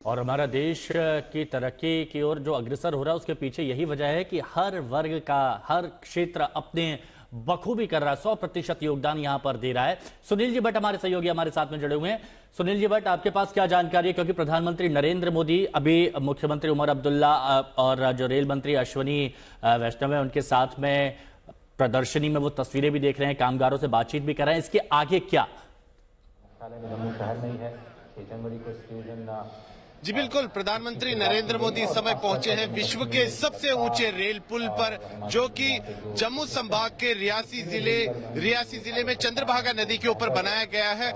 और हमारा देश की तरक्की की ओर जो अग्रसर हो रहा है उसके पीछे यही वजह है कि हर वर्ग का हर क्षेत्र अपने बखूबी कर रहा है। 100% योगदान यहां पर दे रहा है। सुनील जी भट्ट हमारे सहयोगी हमारे साथ में जुड़े हुए हैं। सुनील जी भट्ट, आपके पास क्या जानकारी है, क्योंकि प्रधानमंत्री नरेंद्र मोदी अभी मुख्यमंत्री उमर अब्दुल्ला और जो रेल मंत्री अश्विनी वैष्णव है उनके साथ में प्रदर्शनी में वो तस्वीरें भी देख रहे हैं, कामगारों से बातचीत भी कर रहे हैं। इसके आगे क्या? शहर में ही है 6 जनवरी को स्टेशन। जी बिल्कुल, प्रधानमंत्री नरेंद्र मोदी इस समय पहुंचे हैं विश्व के सबसे ऊंचे रेल पुल पर, जो कि जम्मू संभाग के रियासी जिले में चंद्रभागा नदी के ऊपर बनाया गया है।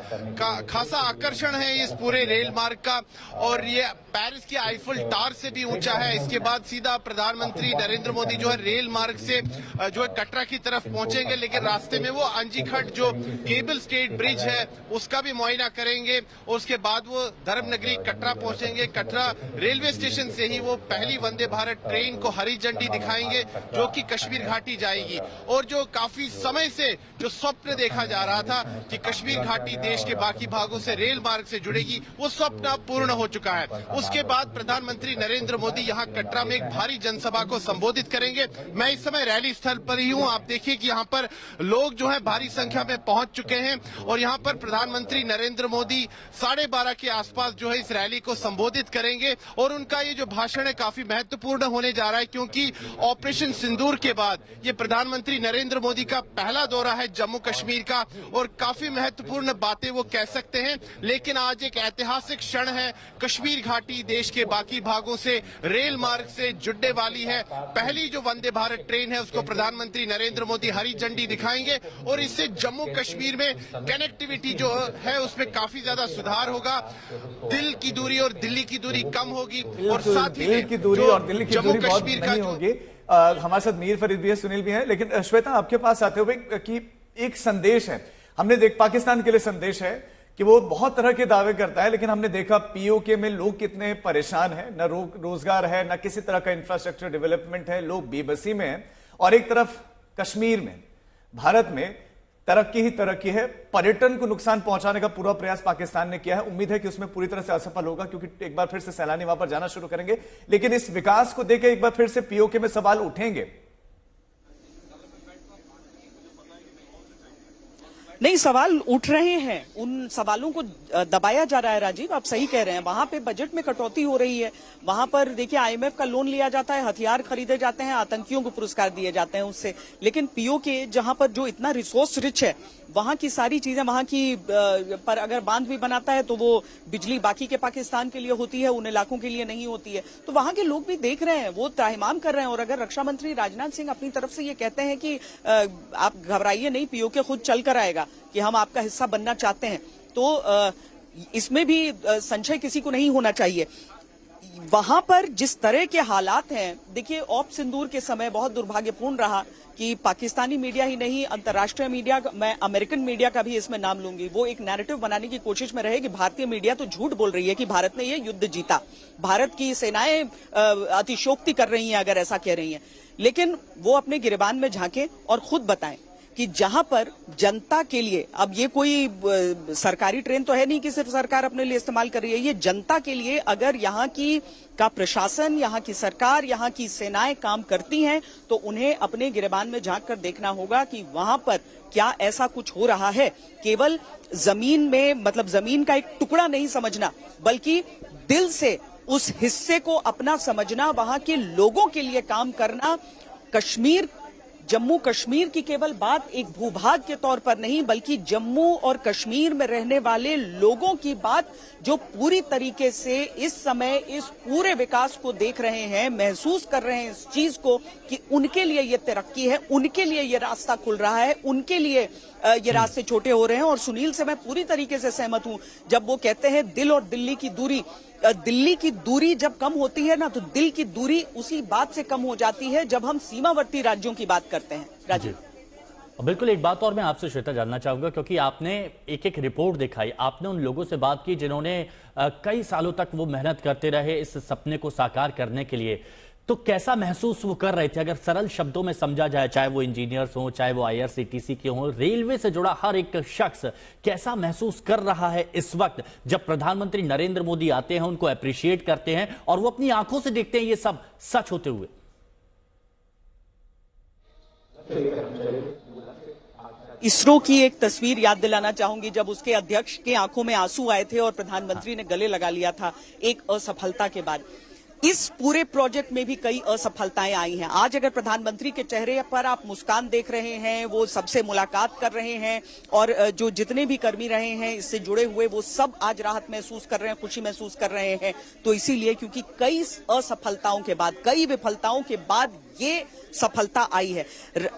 खासा आकर्षण है इस पूरे रेल मार्ग का, और ये पेरिस की आईफल टावर से भी ऊंचा है। इसके बाद सीधा प्रधानमंत्री नरेंद्र मोदी जो है रेल मार्ग से जो है कटरा की तरफ पहुंचेंगे, लेकिन रास्ते में वो अंजीखट जो केबल स्टेट ब्रिज है उसका भी मुआयना करेंगे, और उसके बाद वो धर्मनगरी कटरा पहुंचेंगे। कटरा रेलवे स्टेशन से ही वो पहली वंदे भारत ट्रेन को हरी झंडी दिखाएंगे, जो कि कश्मीर घाटी जाएगी। और जो काफी समय से जो स्वप्न देखा जा रहा था कि कश्मीर घाटी देश के बाकी भागों से रेल मार्ग से जुड़ेगी, वो स्वप्न अब पूर्ण हो चुका है। उसके बाद प्रधानमंत्री नरेंद्र मोदी यहाँ कटरा में एक भारी जनसभा को संबोधित करेंगे। मैं इस समय रैली स्थल पर ही हूँ। आप देखिए कि यहाँ पर लोग जो है भारी संख्या में पहुंच चुके हैं, और यहाँ पर प्रधानमंत्री नरेंद्र मोदी 12:30 के आसपास जो है इस रैली को संबोधित करेंगे। और उनका ये जो भाषण है काफी महत्वपूर्ण होने जा रहा है, क्योंकि ऑपरेशन सिंदूर के बाद ये प्रधानमंत्री नरेंद्र मोदी का पहला दौरा है जम्मू कश्मीर का, और काफी महत्वपूर्ण बातें वो कह सकते हैं। लेकिन आज एक ऐतिहासिक क्षण है, कश्मीर घाटी देश के बाकी भागों से रेल मार्ग से जुड़ने वाली है। पहली जो वंदे भारत ट्रेन है उसको प्रधानमंत्री नरेंद्र मोदी हरी झंडी दिखाएंगे, और इससे जम्मू कश्मीर में कनेक्टिविटी जो है उसमें काफी ज्यादा सुधार होगा। दिल की दूरी और दिल्ली की दूरी कम होगी, और साथ ही दिल की दूरी और दिल्ली की दूरी बहुत नहीं होगी। हमारे साथ मीर फरीद भी है, सुनील भी है। लेकिन श्वेता, आपके पास आते हुए कि एक संदेश है, हमने पाकिस्तान के लिए संदेश है कि वो बहुत तरह के दावे करता है, लेकिन हमने देखा पीओके में लोग कितने परेशान हैं, न रोजगार है, न किसी तरह का इंफ्रास्ट्रक्चर डेवलपमेंट है, लोग बेबसी में हैं। और एक तरफ कश्मीर में, भारत में तरक्की ही तरक्की है। पर्यटन को नुकसान पहुंचाने का पूरा प्रयास पाकिस्तान ने किया है। उम्मीद है कि उसमें पूरी तरह से असफल होगा, क्योंकि एक बार फिर से सैलानी वहां पर जाना शुरू करेंगे। लेकिन इस विकास को देकर एक बार फिर से पीओके में सवाल उठेंगे। नहीं, सवाल उठ रहे हैं, उन सवालों को दबाया जा रहा है। राजीव, आप सही कह रहे हैं। वहां पे बजट में कटौती हो रही है, वहां पर देखिए आईएमएफ का लोन लिया जाता है, हथियार खरीदे जाते हैं, आतंकियों को पुरस्कार दिए जाते हैं उससे। लेकिन पीओके जहां पर जो इतना रिसोर्स रिच है, वहां की सारी चीजें, वहां की पर अगर बांध भी बनाता है तो वो बिजली बाकी के पाकिस्तान के लिए होती है, उन इलाकों के लिए नहीं होती है। तो वहां के लोग भी देख रहे हैं, वो त्राहिमाम कर रहे हैं। और अगर रक्षा मंत्री राजनाथ सिंह अपनी तरफ से ये कहते हैं कि आप घबराइए नहीं, पीओके खुद चल कर आएगा, कि हम आपका हिस्सा बनना चाहते हैं, तो इसमें भी संशय किसी को नहीं होना चाहिए। वहां पर जिस तरह के हालात हैं, देखिए ऑप सिंदूर के समय बहुत दुर्भाग्यपूर्ण रहा कि पाकिस्तानी मीडिया ही नहीं, अंतर्राष्ट्रीय मीडिया, मैं अमेरिकन मीडिया का भी इसमें नाम लूंगी, वो एक नैरेटिव बनाने की कोशिश में रहे कि भारतीय मीडिया तो झूठ बोल रही है कि भारत ने ये युद्ध जीता, भारत की सेनाएं अतिशोक्ति कर रही हैं अगर ऐसा कह रही हैं। लेकिन वो अपने गिरबान में झांकें और खुद बताएं कि जहां पर जनता के लिए, अब ये कोई सरकारी ट्रेन तो है नहीं कि सिर्फ सरकार अपने लिए इस्तेमाल कर रही है, ये जनता के लिए अगर यहाँ की का प्रशासन, यहाँ की सरकार, यहाँ की सेनाएं काम करती हैं, तो उन्हें अपने गिरबान में झांक कर देखना होगा कि वहां पर क्या ऐसा कुछ हो रहा है। केवल जमीन में, मतलब जमीन का एक टुकड़ा नहीं समझना, बल्कि दिल से उस हिस्से को अपना समझना, वहां के लोगों के लिए काम करना। कश्मीर, जम्मू कश्मीर की केवल बात एक भूभाग के तौर पर नहीं, बल्कि जम्मू और कश्मीर में रहने वाले लोगों की बात, जो पूरी तरीके से इस समय इस पूरे विकास को देख रहे हैं, महसूस कर रहे हैं इस चीज को कि उनके लिए ये तरक्की है, उनके लिए ये रास्ता खुल रहा है, उनके लिए ये रास्ते छोटे हो रहे हैं। और सुनील से मैं पूरी तरीके से सहमत हूं जब वो कहते हैं दिल और दिल्ली की दूरी। दिल्ली की दूरी जब कम होती है ना, तो दिल की दूरी उसी बात से कम हो जाती है जब हम सीमावर्ती राज्यों की बात करते हैं। राजीव, बिल्कुल। एक बात और मैं आपसे श्वेता जानना चाहूंगा, क्योंकि आपने एक एक रिपोर्ट दिखाई, आपने उन लोगों से बात की जिन्होंने कई सालों तक वो मेहनत करते रहे इस सपने को साकार करने के लिए। तो कैसा महसूस वो कर रहे थे, अगर सरल शब्दों में समझा जाए, चाहे वो इंजीनियर्स हो, चाहे वो आईआरसीटीसी के हों, रेलवे से जुड़ा हर एक शख्स कैसा महसूस कर रहा है इस वक्त जब प्रधानमंत्री नरेंद्र मोदी आते हैं, उनको अप्रिशिएट करते हैं और वो अपनी आंखों से देखते हैं ये सब सच होते हुए? इसरो की एक तस्वीर याद दिलाना चाहूंगी जब उसके अध्यक्ष के आंखों में आंसू आए थे और प्रधानमंत्री ने गले लगा लिया था एक असफलता के बाद। इस पूरे प्रोजेक्ट में भी कई असफलताएं आई हैं। आज अगर प्रधानमंत्री के चेहरे पर आप मुस्कान देख रहे हैं, वो सबसे मुलाकात कर रहे हैं और जो जितने भी कर्मी रहे हैं इससे जुड़े हुए, वो सब आज राहत महसूस कर रहे हैं, खुशी महसूस कर रहे हैं। तो इसीलिए क्योंकि कई असफलताओं के बाद, कई विफलताओं के बाद ये सफलता आई है।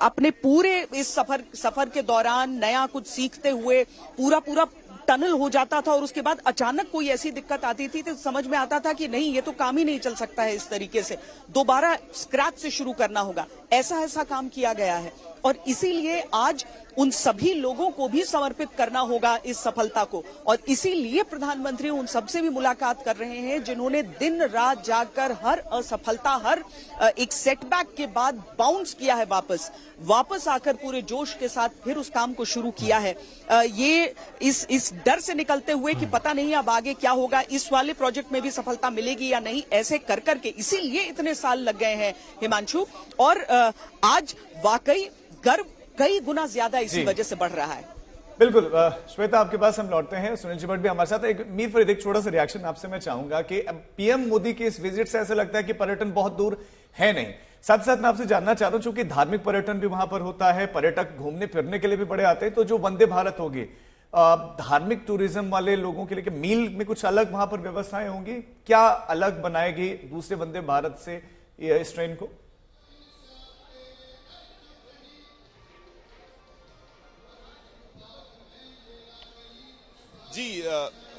अपने पूरे इस सफर के दौरान नया कुछ सीखते हुए पूरा टनल हो जाता था और उसके बाद अचानक कोई ऐसी दिक्कत आती थी तो समझ में आता था कि नहीं, ये तो काम ही नहीं चल सकता है इस तरीके से, दोबारा स्क्रैच से शुरू करना होगा। ऐसा काम किया गया है और इसीलिए आज उन सभी लोगों को भी समर्पित करना होगा इस सफलता को। और इसीलिए प्रधानमंत्री उन सबसे भी मुलाकात कर रहे हैं जिन्होंने दिन रात जाकर हर असफलता, हर एक सेटबैक के बाद बाउंस किया है, वापस आकर पूरे जोश के साथ फिर उस काम को शुरू किया है। ये इस डर से निकलते हुए कि पता नहीं अब आगे क्या होगा, इस वाले प्रोजेक्ट में भी सफलता मिलेगी या नहीं, ऐसे कर करके इसीलिए इतने साल लग गए हैं हिमांशु। और आज वाकई गर्व कई गुना ज्यादा इसी वजह से बढ़ रहा है। बिल्कुल। श्वेता, आपके पास हम लौटते हैं। सुनील जी भट्ट भी हमारे साथ है। मीर फरीद, एक छोटा सा रिएक्शन आपसे मैं चाहूंगा कि पीएम मोदी की इस विजिट से ऐसा लगता है कि पर्यटन बहुत दूर है नहीं। साथ साथ मैं आपसे जानना चाहता हूं, चूंकि धार्मिक पर्यटन भी वहां पर होता है, पर्यटक घूमने फिरने के लिए भी बड़े आते हैं, तो जो वंदे भारत होगी, धार्मिक टूरिज्म वाले लोगों के लिए मील में कुछ अलग वहां पर व्यवस्थाएं होंगी? क्या अलग बनाएगी दूसरे वंदे भारत से इस ट्रेन को? जी,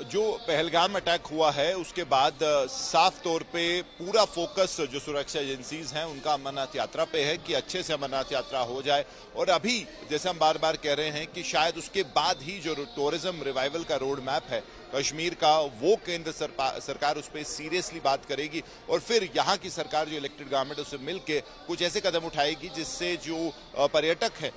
जो पहलगाम अटैक हुआ है उसके बाद साफ तौर पे पूरा फोकस जो सुरक्षा एजेंसीज हैं उनका अमरनाथ यात्रा पे है कि अच्छे से अमरनाथ यात्रा हो जाए। और अभी जैसे हम बार बार कह रहे हैं कि शायद उसके बाद ही जो टूरिज्म रिवाइवल का रोड मैप है कश्मीर का, वो केंद्र सरकार उस पर सीरियसली बात करेगी और फिर यहाँ की सरकार जो इलेक्टेड गवर्नमेंट उससे मिलकर कुछ ऐसे कदम उठाएगी जिससे जो पर्यटक है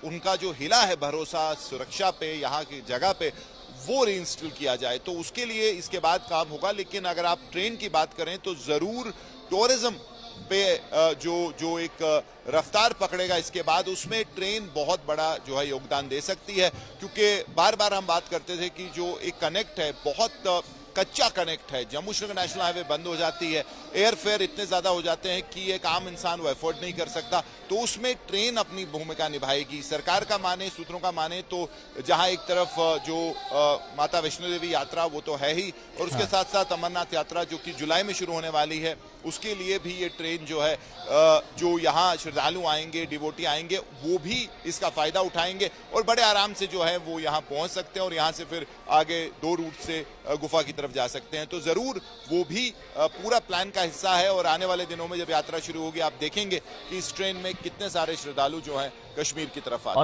उनका जो हिला है भरोसा सुरक्षा पे, यहाँ की जगह पे, वो रीइंस्टॉल किया जाए। तो उसके लिए इसके बाद काम होगा। लेकिन अगर आप ट्रेन की बात करें तो जरूर टूरिज्म पे जो एक रफ्तार पकड़ेगा इसके बाद, उसमें ट्रेन बहुत बड़ा जो है योगदान दे सकती है। क्योंकि बार बार हम बात करते थे कि जो एक कनेक्ट है, बहुत कच्चा कनेक्ट है, जम्मू श्रीनगर नेशनल हाईवे बंद हो जाती है, एयर फेयर इतने ज्यादा हो जाते हैं कि एक आम इंसान वो अफोर्ड नहीं कर सकता, तो उसमें ट्रेन अपनी भूमिका निभाएगी। सरकार का माने, सूत्रों का माने तो जहां एक तरफ जो माता वैष्णो देवी यात्रा वो तो है ही, और उसके साथ साथ अमरनाथ यात्रा जो कि जुलाई में शुरू होने वाली है, उसके लिए भी ये ट्रेन जो है, जो यहाँ श्रद्धालु आएंगे, डिवोटी आएंगे, वो भी इसका फायदा उठाएंगे और बड़े आराम से जो है वो यहाँ पहुंच सकते हैं और यहाँ से फिर आगे 2 रूट से गुफा की तरफ जा सकते हैं। तो जरूर वो भी पूरा प्लान का हिस्सा है और आने वाले दिनों में जब यात्रा शुरू होगी आप देखेंगे कि इस ट्रेन में कितने सारे श्रद्धालु जो हैं कश्मीर की तरफ आते हैं।